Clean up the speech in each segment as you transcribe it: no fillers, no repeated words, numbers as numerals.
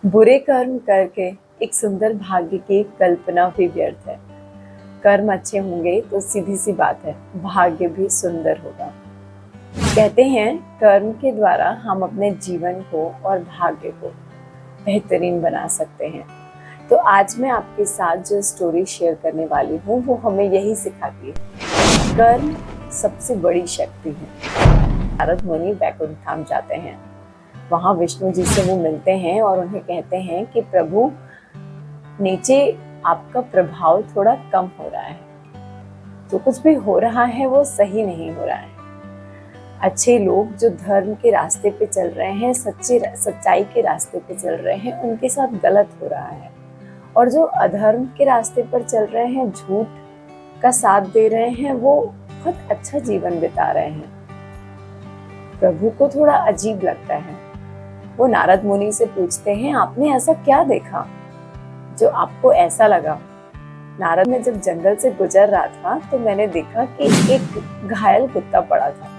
बुरे कर्म करके एक सुंदर भाग्य की कल्पना भी व्यर्थ है। कर्म अच्छे होंगे तो सीधी सी बात है, भाग्य भी सुंदर होगा। कहते हैं कर्म के द्वारा हम अपने जीवन को और भाग्य को बेहतरीन बना सकते हैं। तो आज मैं आपके साथ जो स्टोरी शेयर करने वाली हूँ वो हमें यही सिखाती है। कर्म सबसे बड़ी शक्ति है। नारद मुनि वैकुंठ धाम जाते हैं। वहाँ विष्णु जी से वो मिलते हैं और उन्हें कहते हैं कि प्रभु, नीचे आपका प्रभाव थोड़ा कम हो रहा है, तो कुछ भी हो रहा है वो सही नहीं हो रहा है। अच्छे लोग जो धर्म के रास्ते पे चल रहे हैं, सच्चाई के रास्ते पे चल रहे हैं, उनके साथ गलत हो रहा है। और जो अधर्म के रास्ते पर चल रहे हैं, झूठ का साथ दे रहे हैं, वो बहुत अच्छा जीवन बिता रहे हैं। प्रभु को थोड़ा अजीब लगता है। वो नारद मुनि से पूछते हैं, आपने ऐसा क्या देखा जो आपको ऐसा लगा? नारद में जब जंगल से गुजर रहा था तो मैंने देखा कि एक घायल कुत्ता पड़ा था।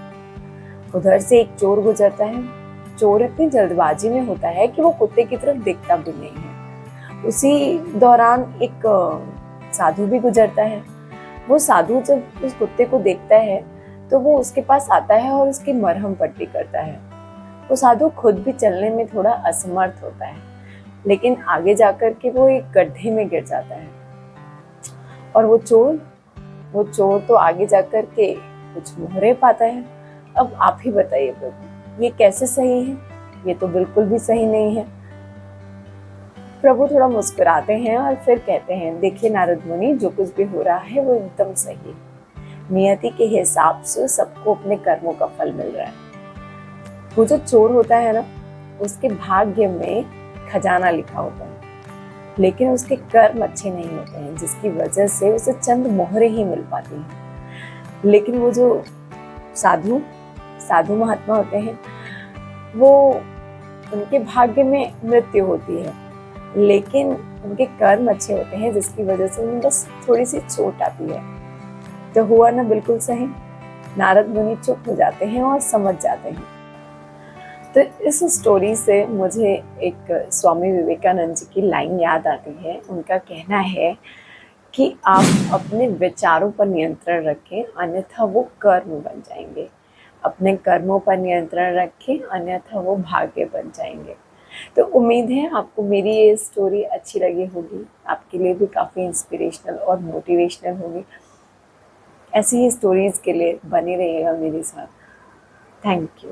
उधर से एक चोर गुजरता है। चोर इतनी जल्दबाजी में होता है कि वो कुत्ते की तरफ देखता भी नहीं है। उसी दौरान एक साधु भी गुजरता है। वो साधु जब उस कुत्ते को देखता है तो वो उसके पास आता है और उसकी मरहम पट्टी करता है। वो साधु खुद भी चलने में थोड़ा असमर्थ होता है, लेकिन आगे जाकर के वो एक गड्ढे में गिर जाता है। और वो चोर तो आगे जाकर के कुछ मोहरे पाता है। अब आप ही बताइए प्रभु, ये कैसे सही है? ये तो बिल्कुल भी सही नहीं है। प्रभु थोड़ा मुस्कुराते हैं और फिर कहते हैं, देखिए नारद मुनि, जो कुछ भी हो रहा है वो एकदम सही है। नियति के हिसाब से सबको अपने कर्मों का फल मिल रहा है। वो जो चोर होता है ना, उसके भाग्य में खजाना लिखा होता है, लेकिन उसके कर्म अच्छे नहीं होते हैं, जिसकी वजह से उसे चंद मोहरे ही मिल पाती हैं। लेकिन वो जो साधु महात्मा होते हैं, वो उनके भाग्य में मृत्यु होती है, लेकिन उनके कर्म अच्छे होते हैं, जिसकी वजह से उन्हें बस थोड़ी सी चोट आती है। तो हुआ ना बिल्कुल सही। नारद मुनि चुप हो जाते हैं और समझ जाते हैं। तो इस स्टोरी से मुझे एक स्वामी विवेकानंद जी की लाइन याद आती है। उनका कहना है कि आप अपने विचारों पर नियंत्रण रखें, अन्यथा वो कर्म बन जाएंगे। अपने कर्मों पर नियंत्रण रखें, अन्यथा वो भाग्य बन जाएंगे। तो उम्मीद है आपको मेरी ये स्टोरी अच्छी लगी होगी, आपके लिए भी काफ़ी इंस्पिरेशनल और मोटिवेशनल होगी। ऐसी ही स्टोरीज़ के लिए बने रहिएगा मेरे साथ। Thank you.